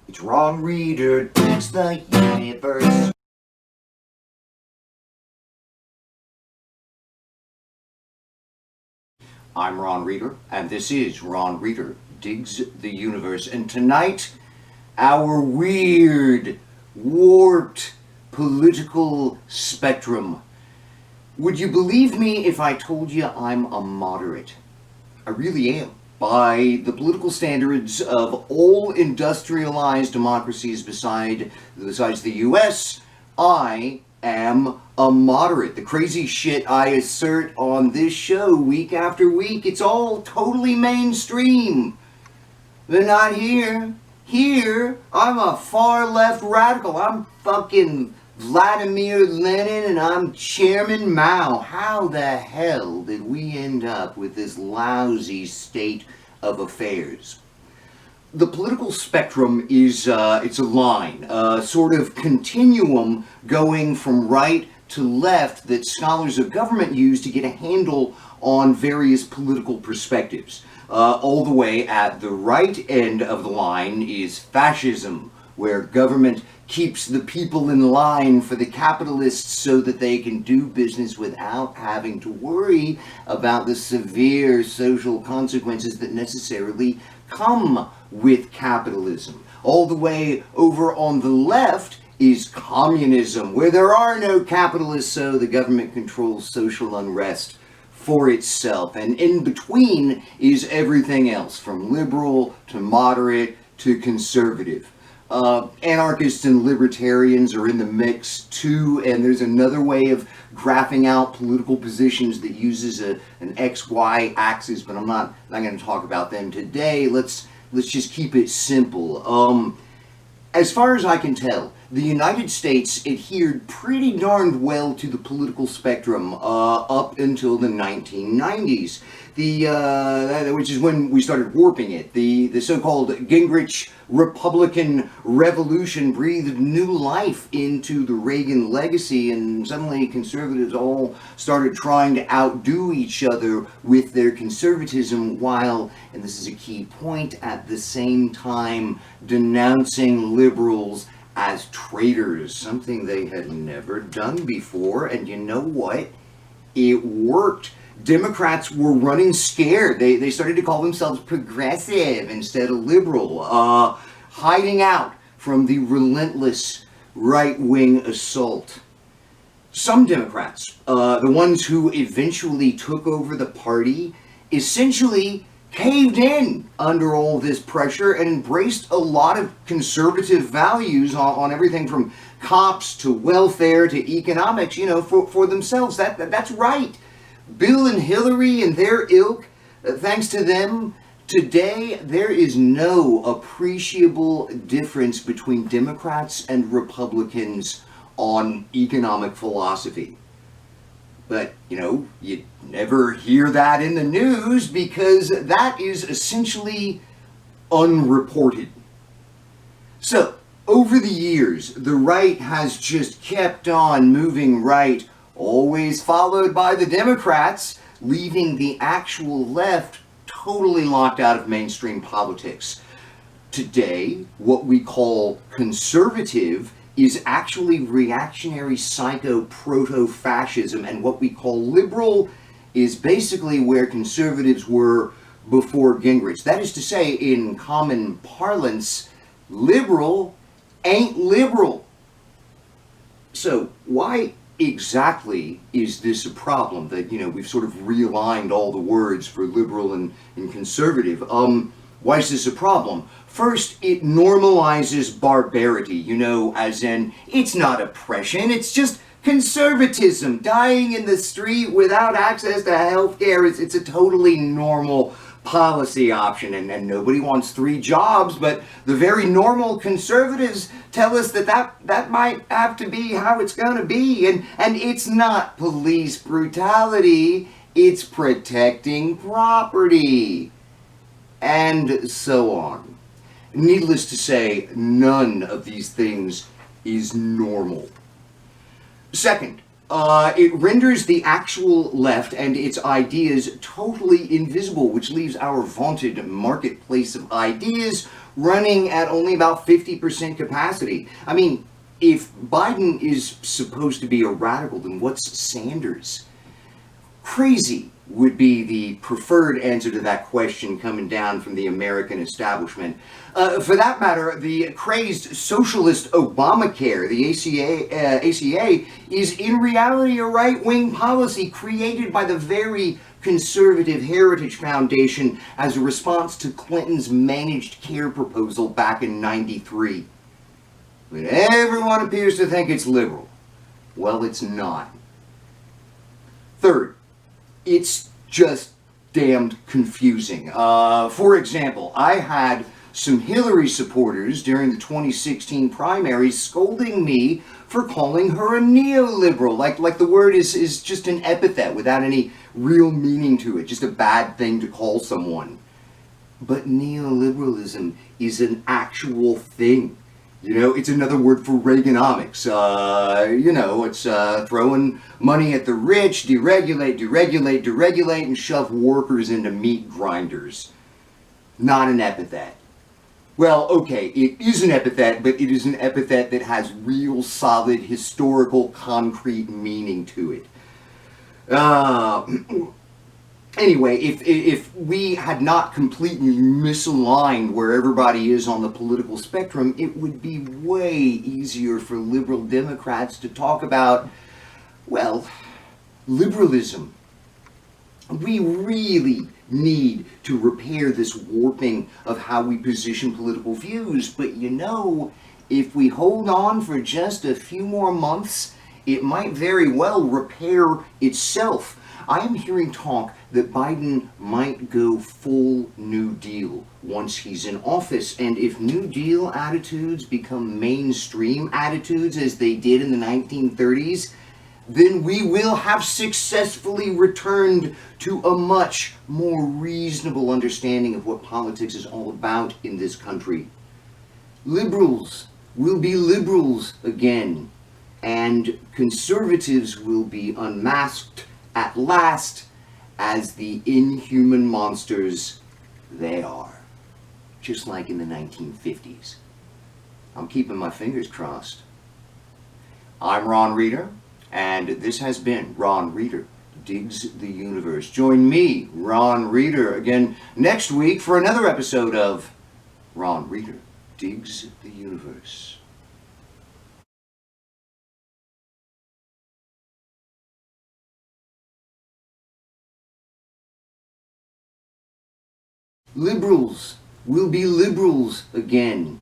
It's Ron Reader digs the universe. I'm Ron Reader, and this is Ron Reader Digs the Universe. And tonight, our weird, warped political spectrum. Would you believe me if I told you I'm a moderate? I really am. By the political standards of all industrialized democracies besides the US, I am a moderate. The crazy shit I assert on this show week after week, it's all totally mainstream. They're not here. Here, I'm a far left radical. I'm fucking Vladimir Lenin and I'm Chairman Mao. How the hell did we end up with this lousy state of affairs? The political spectrum is it's a line, a sort of continuum going from right to left that scholars of government use to get a handle on various political perspectives. All the way at the right end of the line is fascism, where government keeps the people in line for the capitalists so that they can do business without having to worry about the severe social consequences that necessarily come with capitalism. All the way over on the left is communism, where there are no capitalists, so the government controls social unrest for itself. And in between is everything else, from liberal to moderate to conservative. Anarchists and libertarians are in the mix too, and there's another way of graphing out political positions that uses an XY axis, but I'm not going to talk about them today. Let's just keep it simple. As far as I can tell, the United States adhered pretty darned well to the political spectrum up until the 1990s, which is when we started warping it. The so-called Gingrich Republican Revolution breathed new life into the Reagan legacy, and suddenly conservatives all started trying to outdo each other with their conservatism while, and this is a key point, at the same time denouncing liberals as traitors, something they had never done before. And you know what? It worked. Democrats were running scared. They started to call themselves progressive instead of liberal, hiding out from the relentless right-wing assault. Some Democrats, the ones who eventually took over the party, essentially caved in under all this pressure and embraced a lot of conservative values on everything from cops to welfare to economics, for themselves. That's right. Bill and Hillary and their ilk, thanks to them, today there is no appreciable difference between Democrats and Republicans on economic philosophy. But, you never hear that in the news because that is essentially unreported. So, over the years, the right has just kept on moving right, always followed by the Democrats, leaving the actual left totally locked out of mainstream politics. Today, what we call conservative is actually reactionary psycho-proto-fascism, and what we call liberal is basically where conservatives were before Gingrich. That is to say, in common parlance, liberal ain't liberal. So why exactly is this a problem that, we've sort of realigned all the words for liberal and conservative? Why is this a problem? First, it normalizes barbarity, as in, it's not oppression, it's just conservatism. Dying in the street without access to health care, it's a totally normal policy option, and nobody wants 3 jobs, but the very normal conservatives tell us that might have to be how it's going to be, and it's not police brutality, it's protecting property, and so on. Needless to say, none of these things is normal. Second, it renders the actual left and its ideas totally invisible, which leaves our vaunted marketplace of ideas running at only about 50% capacity. I mean, if Biden is supposed to be a radical, then what's Sanders? Crazy would be the preferred answer to that question coming down from the American establishment. For that matter, the crazed socialist Obamacare, the ACA, is in reality a right-wing policy created by the very conservative Heritage Foundation as a response to Clinton's managed care proposal back in '93. But everyone appears to think it's liberal. Well, it's not. Third, it's just damned confusing. For example, I had some Hillary supporters during the 2016 primaries scolding me for calling her a neoliberal. Like the word is just an epithet without any real meaning to it, just a bad thing to call someone. But neoliberalism is an actual thing. You know, it's another word for Reaganomics. It's throwing money at the rich, deregulate, and shove workers into meat grinders. Not an epithet. Well, okay, it is an epithet, but it is an epithet that has real solid historical concrete meaning to it. Anyway, if we had not completely misaligned where everybody is on the political spectrum, it would be way easier for liberal Democrats to talk about, well, liberalism. We really need to repair this warping of how we position political views, but if we hold on for just a few more months, it might very well repair itself. I am hearing talk that Biden might go full New Deal once he's in office, and if New Deal attitudes become mainstream attitudes as they did in the 1930s, then we will have successfully returned to a much more reasonable understanding of what politics is all about in this country. Liberals will be liberals again, and conservatives will be unmasked at last as the inhuman monsters they are, just like in the 1950s. I'm keeping my fingers crossed. I'm Ron Reeder, and this has been Ron Reeder Digs the Universe. Join me, Ron Reeder, again next week for another episode of Ron Reeder Digs the Universe. Liberals will be liberals again.